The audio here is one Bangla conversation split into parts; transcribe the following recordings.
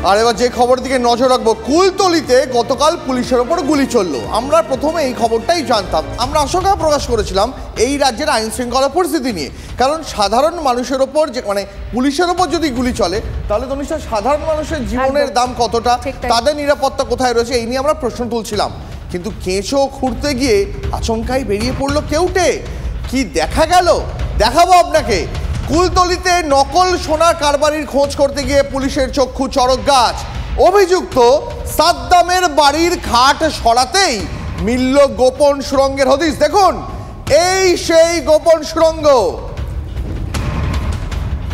আর এবার যে খবর দিকে নজর রাখবো, কুলতলিতে গতকাল পুলিশের ওপর গুলি চললো। আমরা প্রথমে এই খবরটাই জানতাম, আমরা আশঙ্কা প্রকাশ করেছিলাম এই রাজ্যের আইন শৃঙ্খলা পরিস্থিতি নিয়ে, কারণ সাধারণ মানুষের ওপর যে পুলিশের ওপর যদি গুলি চলে তাহলে তো নিশ্চয় সাধারণ মানুষের জীবনের দাম কতটা, তাদের নিরাপত্তা কোথায় রয়েছে, এই নিয়ে আমরা প্রশ্ন তুলছিলাম। কিন্তু কেঁচো খুঁড়তে গিয়ে আচমকাই বেরিয়ে পড়লো কেউটে। কি দেখা গেল দেখাবো আপনাকে। কুলতলিতে নকল সোনা কারবারির খোঁজ করতে গিয়ে পুলিশের চক্ষু চড়ক গাছ। অভিযুক্ত সাদ্দামের বাড়ির খাট সরাতেই মিলল গোপন সুড়ঙ্গের হদিশ। দেখুন, এই সেই গোপন সুড়ঙ্গ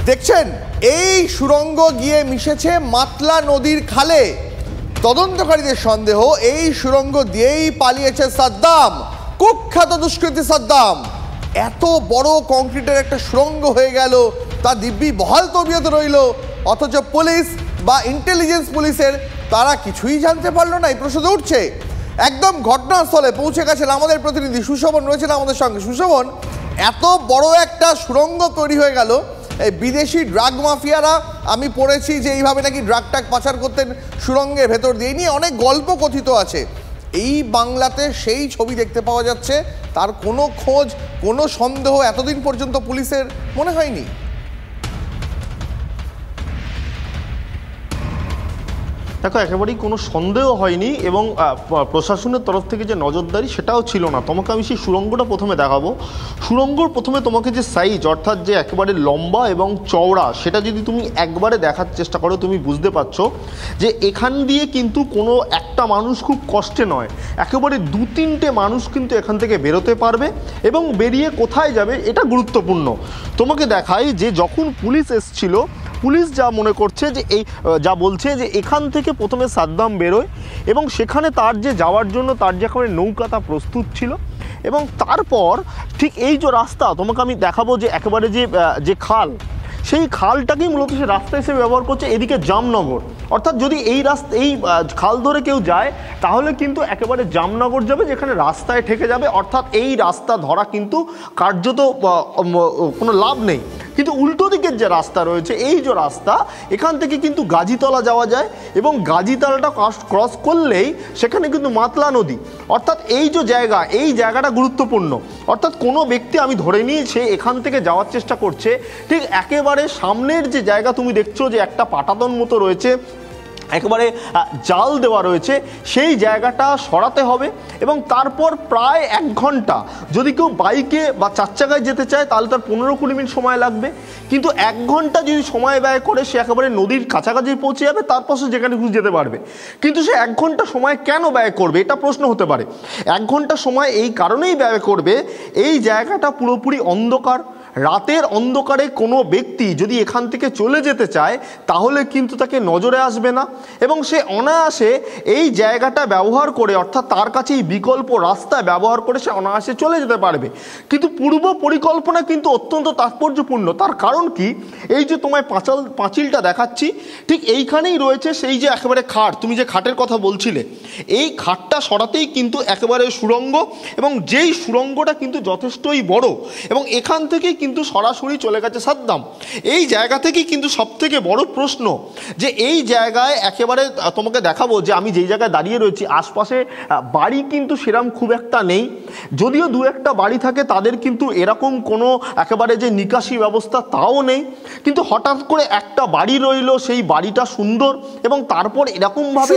দেখছেন, এই সুড়ঙ্গ গিয়ে মিশেছে মাতলা নদীর খালে। তদন্তকারীদের সন্দেহ এই সুড়ঙ্গ দিয়েই পালিয়েছে সাদ্দাম, কুখ্যাত দুষ্কৃতী সাদ্দাম। এত বড় কংক্রিটের একটা সুড়ঙ্গ হয়ে গেল, তা দিব্যি বহাল তবিয়ত রইল, অথচ পুলিশ বা ইন্টেলিজেন্স পুলিশের তারা কিছুই জানতে পারলো না। এই প্রশ্ন উঠছে। একদম ঘটনাস্থলে পৌঁছে গেছেন আমাদের প্রতিনিধি সুশোভন, রয়েছেন আমাদের সঙ্গে। সুশোভন, এত বড় একটা সুড়ঙ্গ তৈরি হয়ে গেল, এই বিদেশি ড্রাগ মাফিয়ারা, আমি পড়েছি যে এইভাবে নাকি ড্রাগ টাগ পাচার করতেন সুড়ঙ্গের ভেতর দিয়ে, নিয়ে অনেক গল্প কথিত আছে। এই বাংলাতে সেই ছবি দেখতে পাওয়া যাচ্ছে, তার কোনো খোঁজ, কোনো সন্দেহ এতদিন পর্যন্ত পুলিশের মনে হয়নি। দেখো, একেবারেই কোনো সন্দেহ হয়নি এবং প্রশাসনের তরফ থেকে যে নজরদারি সেটাও ছিল না। তোমাকে আমি সেই সুড়ঙ্গটা প্রথমে দেখাবো। সুড়ঙ্গর প্রথমে তোমাকে যে সাইজ, অর্থাৎ যে একেবারে লম্বা এবং চওড়া, সেটা যদি তুমি একবারে দেখার চেষ্টা করো তুমি বুঝতে পারছো যে এখান দিয়ে কিন্তু কোনো একটা মানুষ খুব কষ্টে নয়, একেবারে 2-3টে মানুষ কিন্তু এখান থেকে বেরোতে পারবে এবং বেরিয়ে কোথায় যাবে এটা গুরুত্বপূর্ণ। তোমাকে দেখাই যে যখন পুলিশ এসছিল, পুলিশ যা মনে করছে যে এই যা বলছে যে এখান থেকে প্রথমে সাদ্দাম বেরোয় এবং সেখানে তার যে যাওয়ার জন্য তার যে একেবারে নৌকা তা প্রস্তুত ছিল, এবং তারপর ঠিক এই যে রাস্তা তোমাকে আমি দেখাবো যে একেবারে যে খাল, সেই খালটাকেই মূলত সে রাস্তা হিসেবে ব্যবহার করছে এদিকে জামনগর। অর্থাৎ যদি এই খাল ধরে কেউ যায় তাহলে কিন্তু একেবারে জামনগর যাবে, যেখানে রাস্তায় ঠেকে যাবে। অর্থাৎ এই রাস্তা ধরা কিন্তু কার্যত কোনো লাভ নেই। কিন্তু উল্টো দিকের যে রাস্তা রয়েছে, এই যে রাস্তা, এখান থেকে কিন্তু গাজীতলা যাওয়া যায় এবং গাজীতলাটা ক্রস করলেই সেখানে কিন্তু মাতলা নদী। অর্থাৎ এই যে জায়গা, এই জায়গাটা গুরুত্বপূর্ণ। অর্থাৎ কোনো ব্যক্তি, আমি ধরে নিই, সে এখান থেকে যাওয়ার চেষ্টা করছে, ঠিক একেবারে সামনের যে জায়গা তুমি দেখছো যে একটা পাটাতন মতো রয়েছে, একেবারে জাল দেওয়া রয়েছে, সেই জায়গাটা সরাতে হবে এবং তারপর প্রায় 1 ঘন্টা, যদি কেউ বাইকে বা 4 চাকায় যেতে চায় তাহলে তার 15-20 মিনিট সময় লাগবে। কিন্তু 1 ঘন্টা যদি সময় ব্যয় করে সে একেবারে নদীর কাছাকাছি পৌঁছে যাবে, তারপর সে যেখানে খুঁজে যেতে পারবে। কিন্তু সে 1 ঘন্টা সময় কেন ব্যয় করবে, এটা প্রশ্ন হতে পারে। 1 ঘন্টা সময় এই কারণেই ব্যয় করবে, এই জায়গাটা পুরোপুরি অন্ধকার। রাতের অন্ধকারে কোনো ব্যক্তি যদি এখান থেকে চলে যেতে চায় তাহলে কিন্তু তাকে নজরে আসবে না এবং সে অনায়াসে এই জায়গাটা ব্যবহার করে, অর্থাৎ তার কাছে এই বিকল্প রাস্তা ব্যবহার করে সে অনায়াসে চলে যেতে পারবে। কিন্তু পূর্ব পরিকল্পনা কিন্তু অত্যন্ত তাৎপর্যপূর্ণ। তার কারণ কি, এই যে তোমায় পাঁচিলটা দেখাচ্ছি, ঠিক এইখানেই রয়েছে সেই যে একেবারে খাট, তুমি যে খাটের কথা বলছিলে, এই খাটটা সরাতেই কিন্তু একেবারে সুড়ঙ্গ, এবং যেই সুড়ঙ্গটা কিন্তু যথেষ্টই বড়, এবং এখান থেকেই কিন্তু সরাসরি চলে গেছে সাদ্দাম। এই জায়গা থেকেই কিন্তু সবথেকে বড় প্রশ্ন যে এই জায়গায় একেবারে তোমাকে দেখাবো যে আমি যেই জায়গায় দাঁড়িয়ে রয়েছি, আশপাশে বাড়ি কিন্তু সেরকম খুব একটা নেই। যদিও 2-1টা বাড়ি থাকে, তাদের কিন্তু এরকম কোনো একেবারে যে নিকাশি ব্যবস্থা তাও নেই। কিন্তু হঠাৎ করে একটা বাড়ি রইল, সেই বাড়িটা সুন্দর, এবং তারপর এরকম ভাবে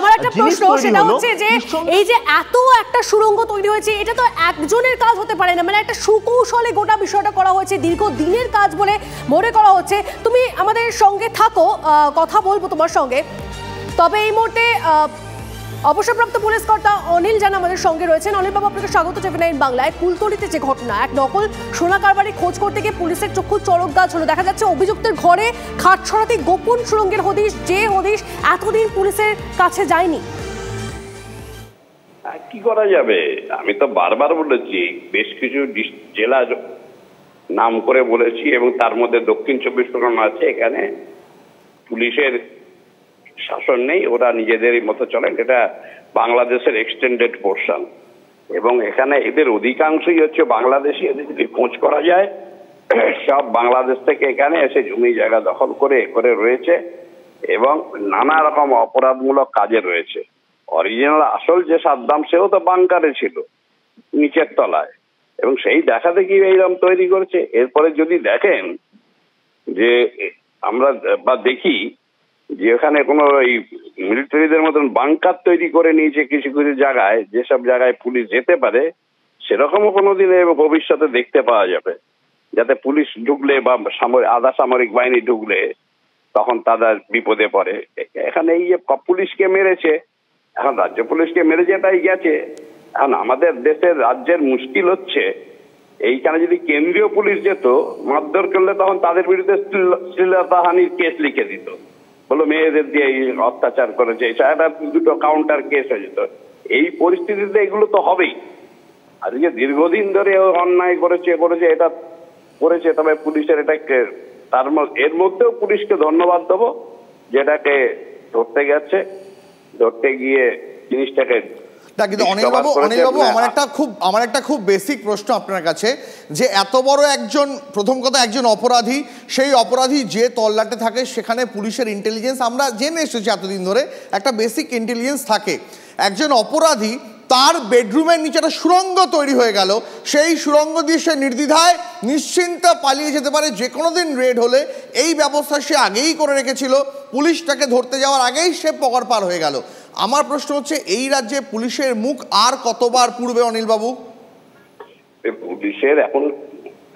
আমার একটা প্রশ্ন, সেটা হচ্ছে যে এই যে এত একটা সুড়ঙ্গ তৈরি হয়েছে, এটা তো একজনের কাজ হতে পারে না, মানে একটা সুকৌশলে গোটা বিষয়টা করা হয়েছে, দীর্ঘদিনের কাজ বলে মনে করা হচ্ছে। তুমি আমাদের সঙ্গে থাকো, কথা বলবো তোমার সঙ্গে। তবে এই মুহূর্তে অবসরপ্রাপ্ত পুলিশ কর্তা অনিল জানা আমাদের সঙ্গে রয়েছেন। অনিল বাবু, আপনাকে স্বাগত টিভি9 বাংলায়। কুলতলিতে যে ঘটনা, এক নকল সোনা কারবারি খোঁজ করতে গিয়ে পুলিশের চক্ষু চড়ক গাছ হলো। দেখা যাচ্ছে অভিযুক্তের ঘরে খাট ছড়াতে গোপন সুড়ঙ্গের হদিশ, যে হদিশ এতদিন পুলিশের কাছে যায়নি। কি করা যাবে, আমি তো বারবার বলেছি, বেশ কিছু জেলা নাম করে বলেছি, এবং তার মধ্যে দক্ষিণ 24 পরগনা আছে। এখানে পুলিশের শাসন নেই, ওরা নিজেদেরই মতো চলেন। এটা বাংলাদেশের এক্সটেন্ডেড পোর্শন, এবং এখানে এদের অধিকাংশই হচ্ছে বাংলাদেশি। এদের যদি খোঁজ করা যায়, সব বাংলাদেশ থেকে এখানে এসে জমি জায়গা দখল করে রয়েছে। এবং নানা রকম অপরাধমূলক কাজে রয়েছে। অরিজিনাল আসল যে সাদ্দাম সেও তো বাংকারে ছিল নিচের তলায়, এবং সেই দেখা দেখি এইরকম তৈরি করেছে। এরপরে যদি দেখেন যে আমরা বা দেখি যে ওখানে কোনো এই মিলিটারিদের মতন বাংকার তৈরি করে নিয়েছে কিছু কিছু জায়গায়, যেসব জায়গায় পুলিশ যেতে পারে, সেরকমও কোনোদিন ভবিষ্যতে দেখতে পাওয়া যাবে, যাতে পুলিশ ঢুকলে বা আধা সামরিক বাহিনী ঢুকলে তখন তারা বিপদে পড়ে। এখানে এই যে পুলিশকে মেরেছে, এখন রাজ্য পুলিশকে মেরেছে, তাই গেছে। এখন আমাদের দেশের রাজ্যের মুশকিল হচ্ছে এইখানে যদি কেন্দ্রীয় পুলিশ যেত মারধর করলে তখন তাদের বিরুদ্ধে শ্লীলতাহানির কেস লিখে দিত, বলো মেয়েদের দিয়ে অত্যাচার করেছে, এটা দুটো কাউন্টার কেস হয়ে যেত। এই পরিস্থিতিতে এগুলো তো হবেই। আজকে দীর্ঘদিন ধরে অন্যায় করেছে এটা করেছে, তবে পুলিশের এটাকে এর মধ্যেও পুলিশকে ধন্যবাদ দেবো, যেটাকে ধরতে গিয়ে জিনিসটাকে। কিন্তু অনিলবাবু আমার একটা খুব বেসিক প্রশ্ন আপনার কাছে, যে এত বড় একজন, প্রথম কথা একজন অপরাধী, সেই অপরাধী যে তল্লাটে থাকে সেখানে পুলিশের ইন্টেলিজেন্স আমরা জেনে এসেছি এতদিন ধরে, একটা বেসিক ইন্টেলিজেন্স থাকে। একজন অপরাধী তার বেডরুমের নিচে একটা সুড়ঙ্গ তৈরি হয়ে গেল, সেই সুড়ঙ্গ দিয়ে সে নির্দ্বিধায় নিশ্চিন্তে পালিয়ে যেতে পারে। যে কোনো দিন রেড হলে এই ব্যবস্থা সে আগেই করে রেখেছিল, পুলিশ তাকে ধরতে যাওয়ার আগেই সে পগার পার হয়ে গেল। আমার প্রশ্ন হচ্ছে, এই রাজ্যে পুলিশের মুখ আর কতবার পুড়বে অনিলবাবু? পুলিশের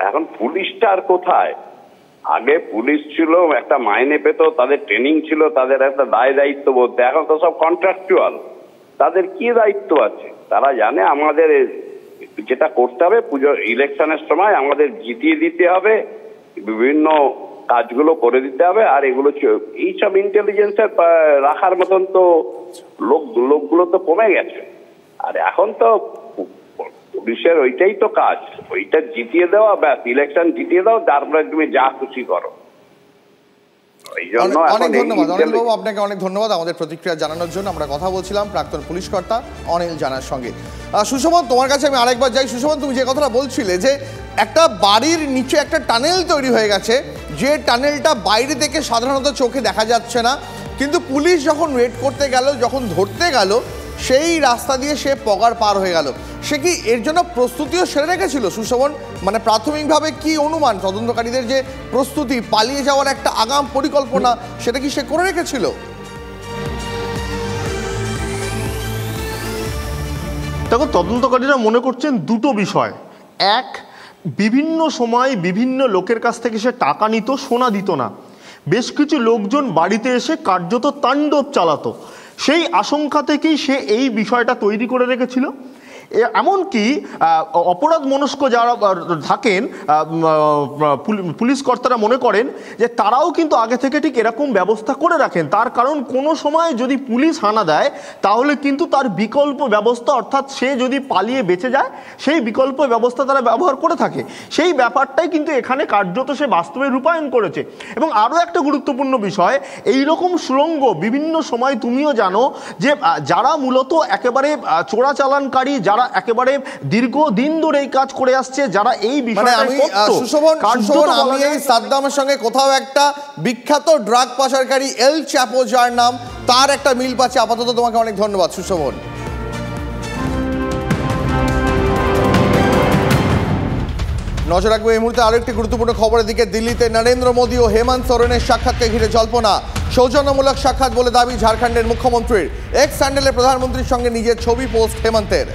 এখন পুলিশটা আর কোথায়? আগে পুলিশ ছিল, একটা মাইনে পেত, তাদের ট্রেনিং ছিল, তাদের একটা দায় দায়িত্ব বলতে। এখন তো সব কন্ট্রাকচুয়াল, তাদের কি দায়িত্ব আছে? তারা জানে আমাদের যেটা করতে হবে, পুজো ইলেকশনের সময় আমাদের জিতিয়ে দিতে হবে, বিভিন্ন কাজগুলো করে দিতে হবে। আর এগুলো এইসব ইন্টেলিজেন্সের রাখার মতন তো লোকগুলো তো কমে গেছে। আর এখন তো পুলিশের ওইটাই তো কাজ, ওইটা জিতিয়ে দেওয়া, ব্যাস ইলেকশন জিতিয়ে দাও, তারপরে তুমি যা খুশি করো। অনেক ধন্যবাদ অনিলবাবু, আপনাকে অনেক ধন্যবাদ আমাদের প্রতিক্রিয়া জানানোর জন্য। আমরা কথা বলছিলাম প্রাক্তন পুলিশ কর্তা অনিল জানার সঙ্গে। সুশোভন, তোমার কাছে আমি আরেকবার যাই। সুশোভন, তুমি যে কথাটা বলছিলে যে একটা বাড়ির নিচে একটা টানেল তৈরি হয়ে গেছে, যে টানেলটা বাইরে থেকে সাধারণত চোখে দেখা যাচ্ছে না, কিন্তু পুলিশ যখন রেড করতে গেল, যখন ধরতে গেল, সেই রাস্তা দিয়ে সে পগার পার হয়ে গেল। সে কি এর জন্য প্রস্তুতিও সেরে রেখেছিল সুশোভন? মানে প্রাথমিকভাবে কি অনুমান তদন্তকারীদের, যে প্রস্তুতি, পালিয়ে যাওয়ার একটা আগাম পরিকল্পনা, সেটা কি সে করে রেখেছিল? দেখো, তদন্তকারীরা মনে করছেন দুটো বিষয়। এক, বিভিন্ন সময় বিভিন্ন লোকের কাছ থেকে সে টাকা নিত, সোনা দিত না। বেশ কিছু লোকজন বাড়িতে এসে কার্যত তাণ্ডব চালাতো, সেই আশঙ্কা থেকেই সে এই বিষয়টা তৈরি করে রেখেছিল। এমনকি অপরাধ মনস্ক যারা থাকেন পুলিশ কর্তারা মনে করেন যে তারাও কিন্তু আগে থেকে ঠিক এরকম ব্যবস্থা করে রাখেন। তার কারণ কোনো সময় যদি পুলিশ হানা দেয় তাহলে কিন্তু তার বিকল্প ব্যবস্থা, অর্থাৎ সে যদি পালিয়ে বেঁচে যায় সেই বিকল্প ব্যবস্থা তারা ব্যবহার করে থাকে। সেই ব্যাপারটাই কিন্তু এখানে কার্যত সে বাস্তবে রূপায়ণ করেছে। এবং আরও একটা গুরুত্বপূর্ণ বিষয়, এই রকম সুড়ঙ্গ বিভিন্ন সময় তুমিও জানো যে যারা মূলত একেবারে চোরাচালানকারী, যারা একেবারে দীর্ঘদিন ধরে এই কাজ করে আসছে, যারা এই বিষয়ে আমি এই সাদ্দামের সঙ্গে কোথাও একটা বিখ্যাত ড্রাগ পাচারকারী এল চ্যাপো যার নাম, তার একটা মিল পাচ্ছে। আপাতত তোমাকে অনেক ধন্যবাদ সুশোভন। নজর রাখবো এই মুহূর্তে আরেকটি গুরুত্বপূর্ণ খবরের দিকে। দিল্লিতে নরেন্দ্র মোদী ও হেমন্ত সোরেনের সাক্ষাৎকে ঘিরে জল্পনা। সৌজন্যমূলক সাক্ষাৎ বলে দাবি ঝাড়খণ্ডের মুখ্যমন্ত্রীর। এক্স স্যান্ডেলে প্রধানমন্ত্রীর সঙ্গে নিজের ছবি পোস্ট হেমন্তের।